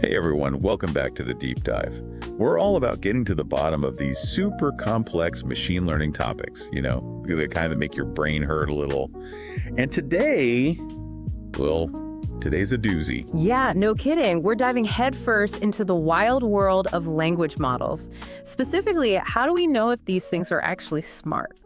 Hey everyone, welcome back to the Deep Dive. We're all about getting to the bottom of these super complex machine learning topics, the kind that make your brain hurt a little. And today's a doozy. Yeah, no kidding. We're diving headfirst into the wild world of language models. Specifically, how do we know if these things are actually smart?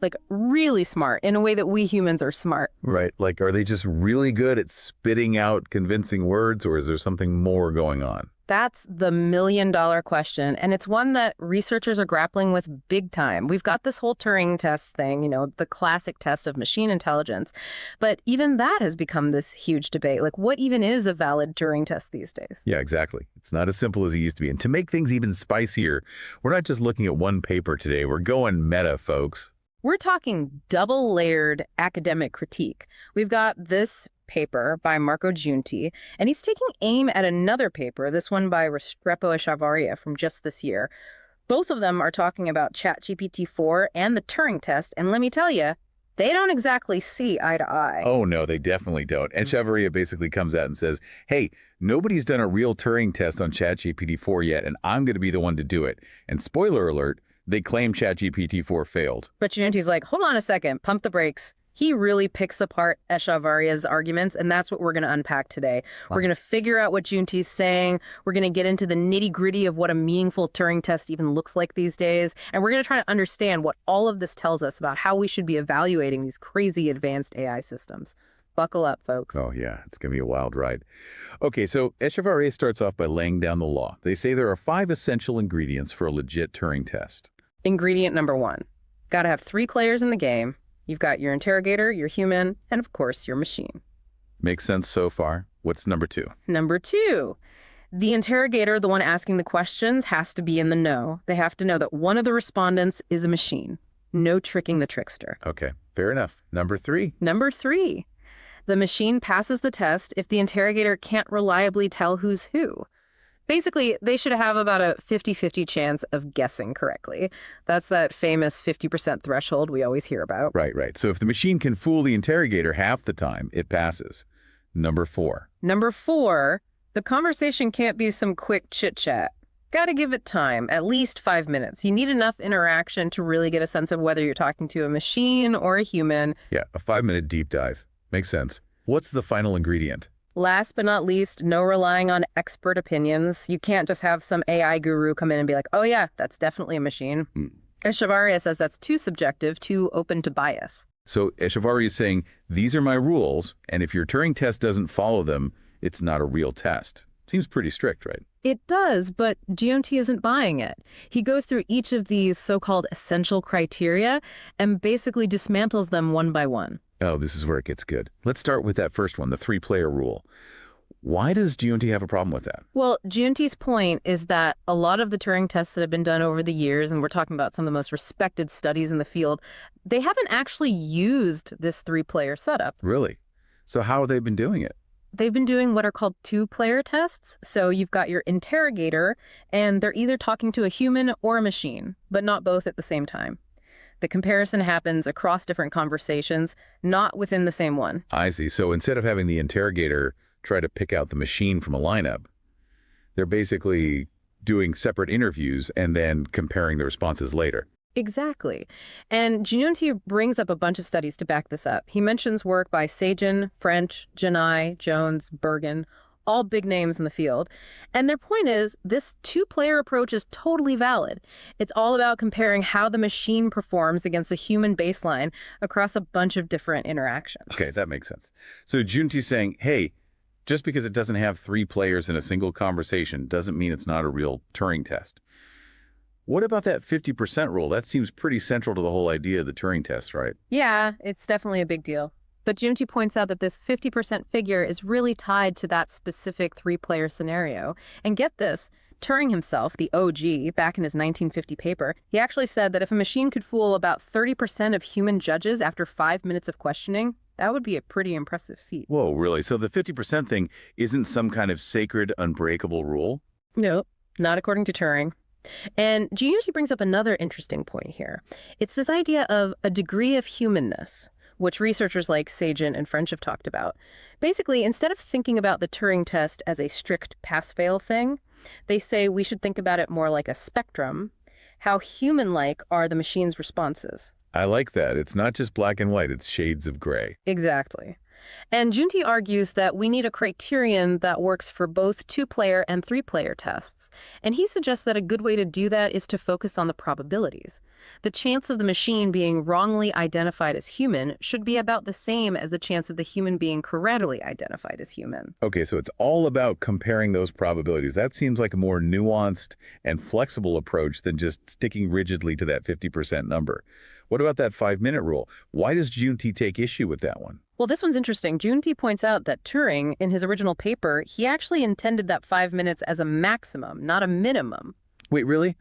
Like really smart, in a way that we humans are smart. Right, like are they just really good at spitting out convincing words, or is there something more going on? That's the million-dollar question, and it's one that researchers are grappling with big time. We've got this whole Turing Test thing, the classic test of machine intelligence, but even that has become this huge debate. Like, what even is a valid Turing test these days? Yeah, exactly. It's not as simple as it used to be. And to make things even spicier, we're not just looking at one paper today. We're going meta, folks. We're talking double-layered academic critique. We've got this paper by Marco Junete, and he's taking aim at another paper, this one by Rappo Eschavaria from just this year. Both of them are talking about ChatGPT-4 and the Turing Test, and let me tell you, they don't exactly see eye to eye. Oh, no, they definitely don't. Eschavaria basically comes out and says, hey, nobody's done a real Turing test on ChatGPT-4 yet, and I'm going to be the one to do it. And spoiler alert, they claim ChatGPT-4 failed. But Junete's like, hold on a second, pump the brakes. He really picks apart Eschavaria's arguments, and that's what we're going to unpack today. Wow. We're going to figure out what Junete's saying. We're going to get into the nitty-gritty of what a meaningful Turing test even looks like these days. And we're going to try to understand what all of this tells us about how we should be evaluating these crazy advanced AI systems. Buckle up, folks. Oh, yeah, it's going to be a wild ride. Okay, so Eschavaria starts off by laying down the law. They say there are 5 essential ingredients for a legit Turing test. Ingredient number 1, got to have 3 players in the game. You've got your interrogator, your human, and of course, your machine. Makes sense so far. What's number 2? Number 2, the interrogator, the one asking the questions, has to be in the know. They have to know that one of the respondents is a machine. No tricking the trickster. Okay, fair enough. Number 3. Number 3, the machine passes the test if the interrogator can't reliably tell who's who. Basically, they should have about a 50-50 chance of guessing correctly. That's that famous 50% threshold we always hear about. Right. So if the machine can fool the interrogator half the time, it passes. Number 4. Number 4, the conversation can't be some quick chit-chat. Got to give it time, at least 5 minutes. You need enough interaction to really get a sense of whether you're talking to a machine or a human. Yeah, a 5-minute deep dive. Makes sense. What's the final ingredient? Last but not least, no relying on expert opinions. You can't just have some AI guru come in and be like, oh yeah, that's definitely a machine. Eschavaria says that's too subjective, too open to bias. So Eschavaria is saying, these are my rules, and if your Turing test doesn't follow them, it's not a real test. Seems pretty strict, right? It does, but Junete isn't buying it. He goes through each of these so-called essential criteria and basically dismantles them one by one. Oh, this is where it gets good. Let's start with that first one, the 3-player rule. Why does Junete have a problem with that? Well, Junete's point is that a lot of the Turing tests that have been done over the years, and we're talking about some of the most respected studies in the field, they haven't actually used this 3-player setup. Really? So how have they been doing it? They've been doing what are called 2-player tests. So you've got your interrogator, and they're either talking to a human or a machine, but not both at the same time. The comparison happens across different conversations, not within the same one. I see. So instead of having the interrogator try to pick out the machine from a lineup, they're basically doing separate interviews and then comparing the responses later. Exactly. And Junete brings up a bunch of studies to back this up. He mentions work by Sajan, French, Janai, Jones, Bergen, all big names in the field. And their point is this 2-player approach is totally valid. It's all about comparing how the machine performs against a human baseline across a bunch of different interactions. Okay, that makes sense. So Junete's saying, hey, just because it doesn't have 3 players in a single conversation doesn't mean it's not a real Turing test. What about that 50% rule? That seems pretty central to the whole idea of the Turing test, right? Yeah, it's definitely a big deal. But Junete points out that this 50% figure is really tied to that specific 3-player scenario. And get this, Turing himself, the OG, back in his 1950 paper, he actually said that if a machine could fool about 30% of human judges after 5 minutes of questioning, that would be a pretty impressive feat. Whoa, really? So the 50% thing isn't some kind of sacred, unbreakable rule? No, not according to Turing. And Junete brings up another interesting point here. It's this idea of a degree of humanness. which researchers like Sagen and French have talked about. Basically, instead of thinking about the Turing test as a strict pass-fail thing, they say we should think about it more like a spectrum. How human-like are the machine's responses? I like that. It's not just black and white, it's shades of gray. Exactly. And Junete argues that we need a criterion that works for both two-player and three-player tests. And he suggests that a good way to do that is to focus on the probabilities. The chance of the machine being wrongly identified as human should be about the same as the chance of the human being correctly identified as human. Okay, so it's all about comparing those probabilities. That seems like a more nuanced and flexible approach than just sticking rigidly to that 50% number. What about that 5-minute rule? Why does Junete take issue with that one? Well, this one's interesting. Junete points out that Turing, in his original paper, he actually intended that 5 minutes as a maximum, not a minimum. Wait, really?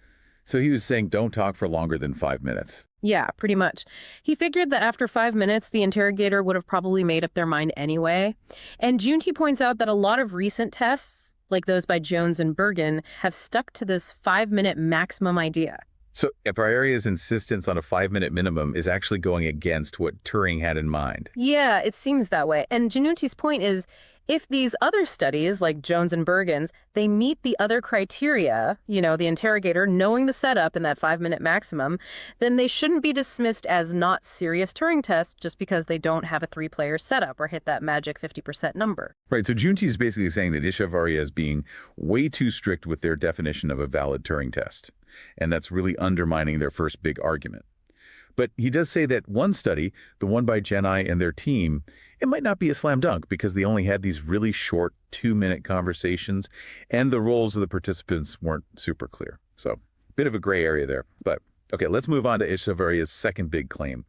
So he was saying don't talk for longer than 5 minutes. Yeah, pretty much. He figured that after 5 minutes, the interrogator would have probably made up their mind anyway. And Junete points out that a lot of recent tests, like those by Jones and Bergen, have stuck to this 5-minute maximum idea. So Eschavaria's insistence on a 5-minute minimum is actually going against what Turing had in mind. Yeah, it seems that way. And Junete's point is, if these other studies, like Jones and Bergen's, they meet the other criteria, the interrogator knowing the setup in that 5-minute maximum, then they shouldn't be dismissed as not serious Turing tests just because they don't have a 3-player setup or hit that magic 50% number. Right, so Junete is basically saying that Eschavaria is being way too strict with their definition of a valid Turing test. And that's really undermining their first big argument. But he does say that one study, the one by Geni and their team, it might not be a slam dunk because they only had these really short 2-minute conversations and the roles of the participants weren't super clear. So a bit of a gray area there. But okay, let's move on to Eschavaria's second big claim.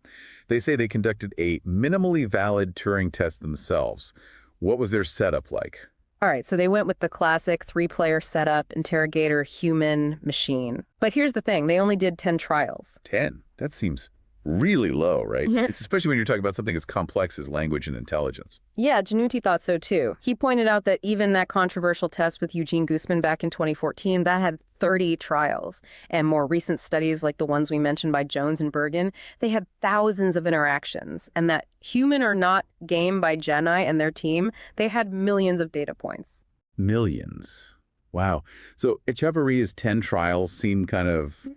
They say they conducted a minimally valid Turing test themselves. What was their setup like? All right, so they went with the classic 3-player setup, interrogator, human, machine. But here's the thing, they only did 10 trials. 10? That seems really low, right? Yeah. Especially when you're talking about something as complex as language and intelligence. Yeah, Junete thought so too. He pointed out that even that controversial test with Eugene Guzman back in 2014, that had 30 trials. And more recent studies like the ones we mentioned by Jones and Bergen, they had thousands of interactions. And that human or not game by Geni and their team, they had millions of data points. Millions. Wow. So Eschavaria's 10 trials seem kind of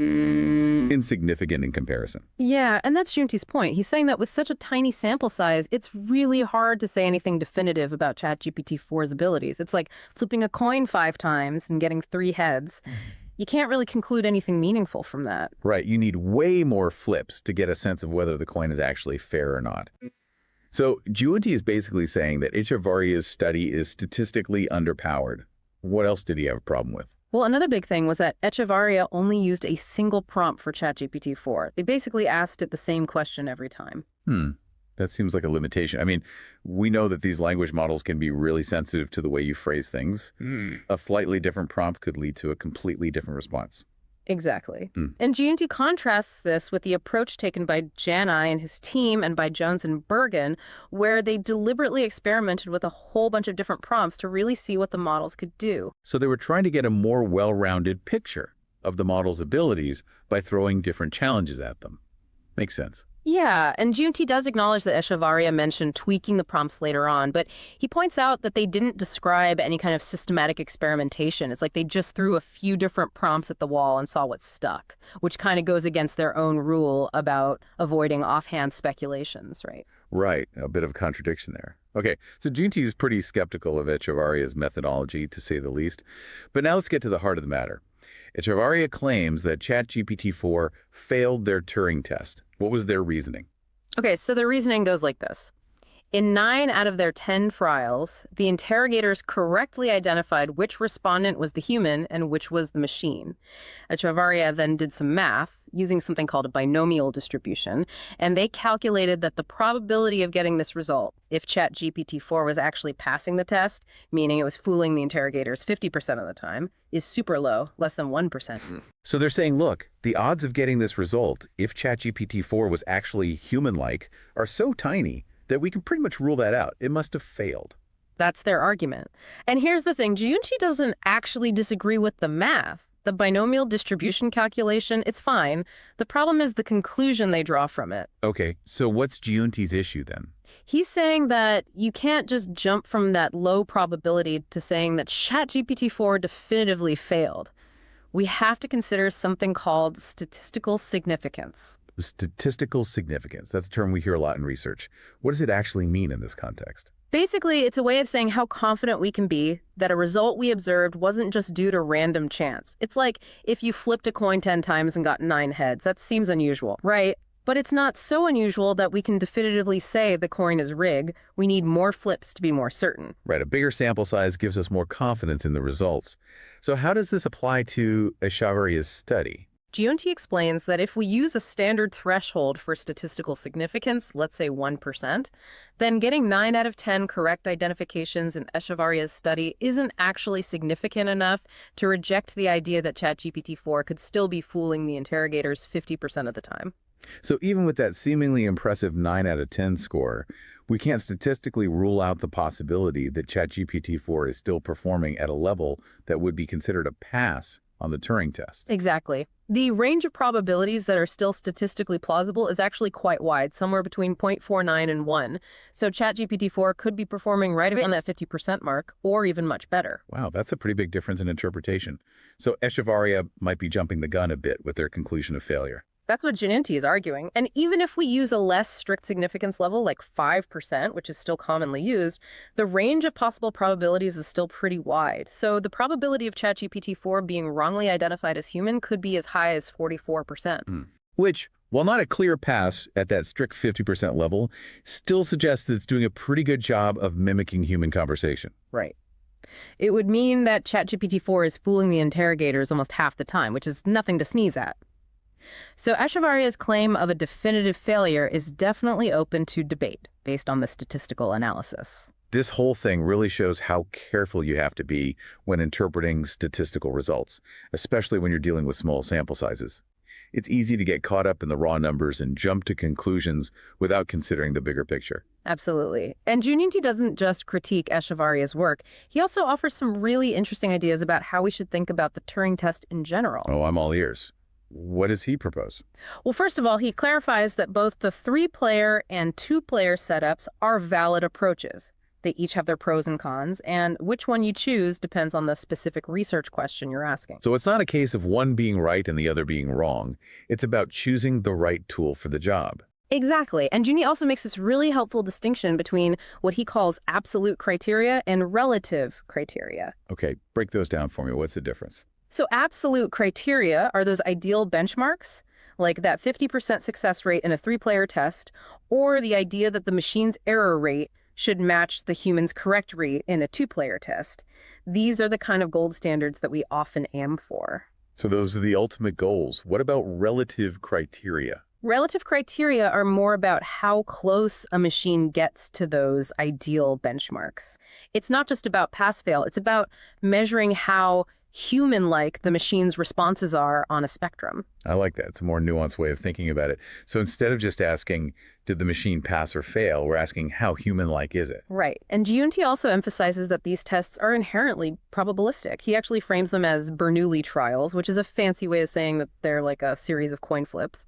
insignificant in comparison. Yeah, and that's Junete's point. He's saying that with such a tiny sample size, it's really hard to say anything definitive about ChatGPT-4's abilities. It's like flipping a coin 5 times and getting 3 heads. You can't really conclude anything meaningful from that. Right. You need way more flips to get a sense of whether the coin is actually fair or not. So Junete is basically saying that Eschavaria's study is statistically underpowered. What else did he have a problem with? Well, another big thing was that Eschavaria only used a single prompt for ChatGPT-4. They basically asked it the same question every time. That seems like a limitation. I mean, we know that these language models can be really sensitive to the way you phrase things. A slightly different prompt could lead to a completely different response. Exactly. And Junete contrasts this with the approach taken by Geni and his team and by Jones and Bergen, where they deliberately experimented with a whole bunch of different prompts to really see what the models could do. So they were trying to get a more well-rounded picture of the model's abilities by throwing different challenges at them. Makes sense. Yeah, and Junete does acknowledge that Eschavaria mentioned tweaking the prompts later on, but he points out that they didn't describe any kind of systematic experimentation. It's like they just threw a few different prompts at the wall and saw what stuck, which kind of goes against their own rule about avoiding offhand speculations, right? Right. A bit of a contradiction there. Okay, so Junete is pretty skeptical of Eschavaria's methodology, to say the least. But now let's get to the heart of the matter. Eschavaria claims that ChatGPT-4 failed their Turing test. What was their reasoning? Okay, so the reasoning goes like this. In 9 out of their 10 trials, the interrogators correctly identified which respondent was the human and which was the machine. Eschavaria then did some math using something called a binomial distribution, and they calculated that the probability of getting this result, if ChatGPT-4 was actually passing the test, meaning it was fooling the interrogators 50% of the time, is super low, less than 1%. So they're saying, look, the odds of getting this result, if ChatGPT-4 was actually human-like, are so tiny that we can pretty much rule that out. It must have failed. That's their argument. And here's the thing, Junete doesn't actually disagree with the math. The binomial distribution calculation, it's fine. The problem is the conclusion they draw from it. Okay, so what's Giunte's issue then? He's saying that you can't just jump from that low probability to saying that ChatGPT-4 definitively failed. We have to consider something called statistical significance. Statistical significance. That's a term we hear a lot in research. What does it actually mean in this context? Basically, it's a way of saying how confident we can be that a result we observed wasn't just due to random chance. It's like if you flipped a coin 10 times and got 9 heads. That seems unusual, right? But it's not so unusual that we can definitively say the coin is rigged. We need more flips to be more certain. Right, a bigger sample size gives us more confidence in the results. So how does this apply to Eschavaria's study? Giunte explains that if we use a standard threshold for statistical significance, let's say 1%, then getting 9 out of 10 correct identifications in Eschavaria's study isn't actually significant enough to reject the idea that ChatGPT-4 could still be fooling the interrogators 50% of the time. So even with that seemingly impressive 9 out of 10 score, we can't statistically rule out the possibility that ChatGPT-4 is still performing at a level that would be considered a pass on the Turing test. Exactly. The range of probabilities that are still statistically plausible is actually quite wide, somewhere between 0.49 and 1. So ChatGPT-4 could be performing right around that 50% mark, or even much better. Wow, that's a pretty big difference in interpretation. So Eschavaria might be jumping the gun a bit with their conclusion of failure. That's what Junete is arguing. And even if we use a less strict significance level, like 5%, which is still commonly used, the range of possible probabilities is still pretty wide. So the probability of ChatGPT-4 being wrongly identified as human could be as high as 44%. Which, while not a clear pass at that strict 50% level, still suggests that it's doing a pretty good job of mimicking human conversation. Right. It would mean that ChatGPT-4 is fooling the interrogators almost half the time, which is nothing to sneeze at. So Eschavaria's claim of a definitive failure is definitely open to debate based on the statistical analysis. This whole thing really shows how careful you have to be when interpreting statistical results, especially when you're dealing with small sample sizes. It's easy to get caught up in the raw numbers and jump to conclusions without considering the bigger picture. Absolutely. And Junete doesn't just critique Eschavaria's work. He also offers some really interesting ideas about how we should think about the Turing test in general. Oh, I'm all ears. What does he propose? Well, first of all, he clarifies that both the 3-player and 2-player setups are valid approaches. They each have their pros and cons, and which one you choose depends on the specific research question you're asking. So it's not a case of one being right and the other being wrong. It's about choosing the right tool for the job. Exactly. And Junete also makes this really helpful distinction between what he calls absolute criteria and relative criteria. Okay, break those down for me. What's the difference? So absolute criteria are those ideal benchmarks, like that 50% success rate in a 3-player test, or the idea that the machine's error rate should match the human's correct rate in a 2-player test. These are the kind of gold standards that we often aim for. So those are the ultimate goals. What about relative criteria? Relative criteria are more about how close a machine gets to those ideal benchmarks. It's not just about pass-fail. It's about measuring how human-like the machine's responses are on a spectrum. I like that. It's a more nuanced way of thinking about it. So instead of just asking, did the machine pass or fail, we're asking, how human-like is it? Right. And Giunte also emphasizes that these tests are inherently probabilistic. He actually frames them as Bernoulli trials, which is a fancy way of saying that they're like a series of coin flips.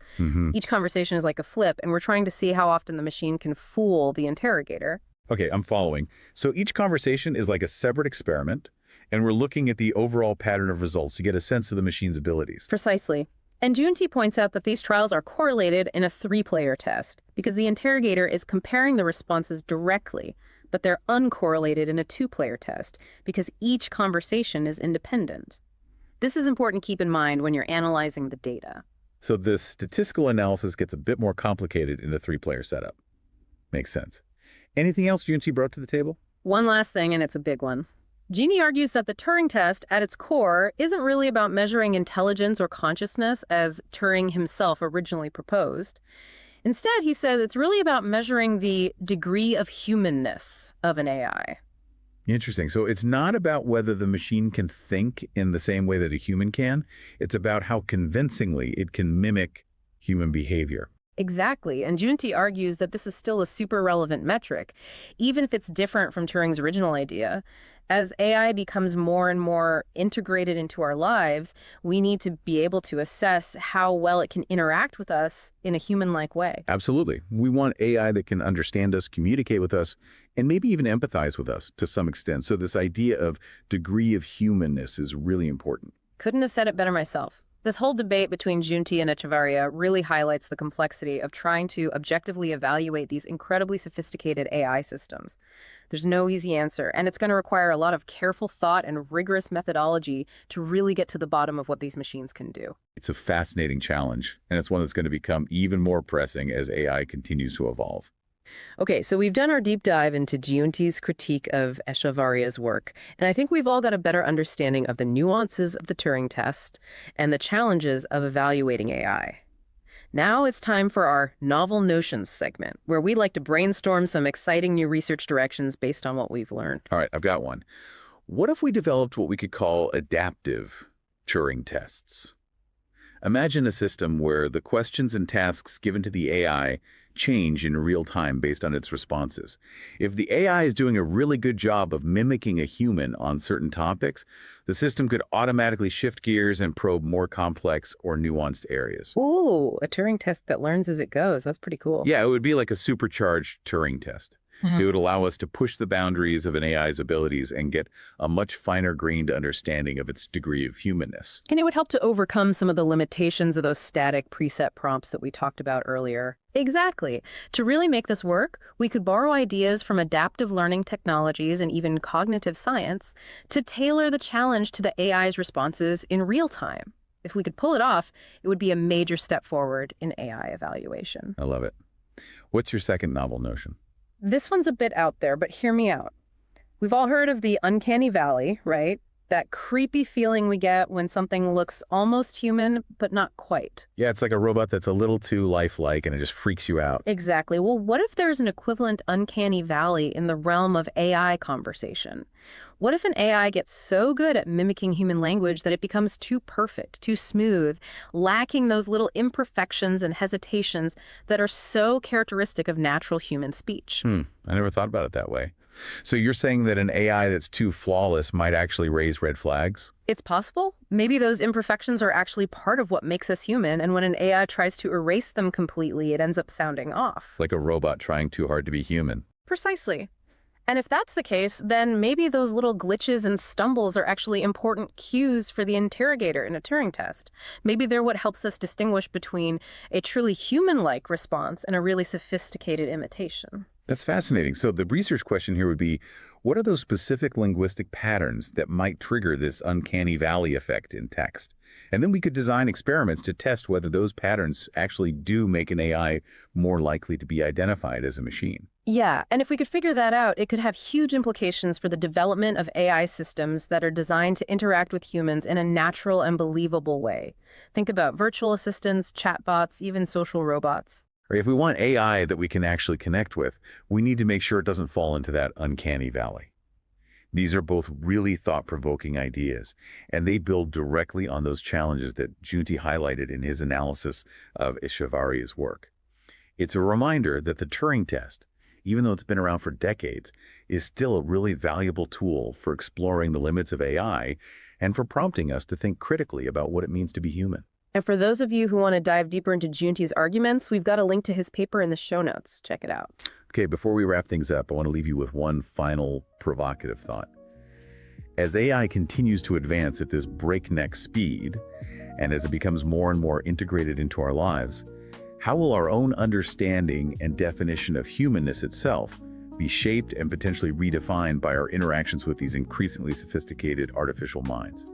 Each conversation is like a flip, and we're trying to see how often the machine can fool the interrogator. Okay, I'm following. So each conversation is like a separate experiment, and we're looking at the overall pattern of results to get a sense of the machine's abilities. Precisely. And Giunte points out that these trials are correlated in a 3-player test because the interrogator is comparing the responses directly, but they're uncorrelated in a 2-player test because each conversation is independent. This is important to keep in mind when you're analyzing the data. So the statistical analysis gets a bit more complicated in a 3-player setup. Makes sense. Anything else Giunte brought to the table? One last thing, and it's a big one. Junete argues that the Turing test, at its core, isn't really about measuring intelligence or consciousness, as Turing himself originally proposed. Instead, he says it's really about measuring the degree of humanness of an AI. Interesting. So it's not about whether the machine can think in the same way that a human can. It's about how convincingly it can mimic human behavior. Exactly, and Junti argues that this is still a super relevant metric, even if it's different from Turing's original idea. As AI becomes more and more integrated into our lives, we need to be able to assess how well it can interact with us in a human-like way. Absolutely. We want AI that can understand us, communicate with us, and maybe even empathize with us to some extent. So this idea of degree of humanness is really important. Couldn't have said it better myself. This whole debate between Junti and Echevarria really highlights the complexity of trying to objectively evaluate these incredibly sophisticated AI systems. There's no easy answer, and it's going to require a lot of careful thought and rigorous methodology to really get to the bottom of what these machines can do. It's a fascinating challenge, and it's one that's going to become even more pressing as AI continues to evolve. Okay, so we've done our deep dive into Giunti's critique of Echevarria's work, and I think we've all got a better understanding of the nuances of the Turing test and the challenges of evaluating AI. Now it's time for our Novel Notions segment, where we like to brainstorm some exciting new research directions based on what we've learned. All right, I've got one. What if we developed what we could call adaptive Turing tests? Imagine a system where the questions and tasks given to the AI change in real time based on its responses. If the AI is doing a really good job of mimicking a human on certain topics, the system could automatically shift gears and probe more complex or nuanced areas. Ooh, a Turing test that learns as it goes. That's pretty cool. Yeah, it would be like a supercharged Turing test. It would allow us to push the boundaries of an AI's abilities and get a much finer-grained understanding of its degree of humanness. And it would help to overcome some of the limitations of those static preset prompts that we talked about earlier. Exactly. To really make this work, we could borrow ideas from adaptive learning technologies and even cognitive science to tailor the challenge to the AI's responses in real time. If we could pull it off, it would be a major step forward in AI evaluation. I love it. What's your second novel notion? This one's a bit out there, but hear me out. We've all heard of the uncanny valley, right? That creepy feeling we get when something looks almost human, but not quite. Yeah, it's like a robot that's a little too lifelike and it just freaks you out. Exactly. Well, what if there's an equivalent uncanny valley in the realm of AI conversation? What if an AI gets so good at mimicking human language that it becomes too perfect, too smooth, lacking those little imperfections and hesitations that are so characteristic of natural human speech? I never thought about it that way. So you're saying that an AI that's too flawless might actually raise red flags? It's possible. Maybe those imperfections are actually part of what makes us human, and when an AI tries to erase them completely, it ends up sounding off. Like a robot trying too hard to be human. Precisely. And if that's the case, then maybe those little glitches and stumbles are actually important cues for the interrogator in a Turing test. Maybe they're what helps us distinguish between a truly human-like response and a really sophisticated imitation. That's fascinating. So the research question here would be, what are those specific linguistic patterns that might trigger this uncanny valley effect in text? And then we could design experiments to test whether those patterns actually do make an AI more likely to be identified as a machine. Yeah, and if we could figure that out, it could have huge implications for the development of AI systems that are designed to interact with humans in a natural and believable way. Think about virtual assistants, chatbots, even social robots. Or if we want AI that we can actually connect with, we need to make sure it doesn't fall into that uncanny valley. These are both really thought-provoking ideas, and they build directly on those challenges that Junti highlighted in his analysis of Echevarria's work. It's a reminder that the Turing test, even though it's been around for decades, is still a really valuable tool for exploring the limits of AI and for prompting us to think critically about what it means to be human. And for those of you who want to dive deeper into Junti's arguments, we've got a link to his paper in the show notes. Check it out. Okay, before we wrap things up, I want to leave you with one final provocative thought. As AI continues to advance at this breakneck speed, and as it becomes more and more integrated into our lives, how will our own understanding and definition of humanness itself be shaped and potentially redefined by our interactions with these increasingly sophisticated artificial minds?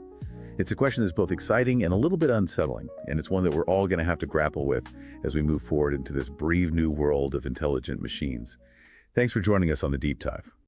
It's a question that's both exciting and a little bit unsettling, and it's one that we're all going to have to grapple with as we move forward into this brave new world of intelligent machines. Thanks for joining us on the Deep Dive.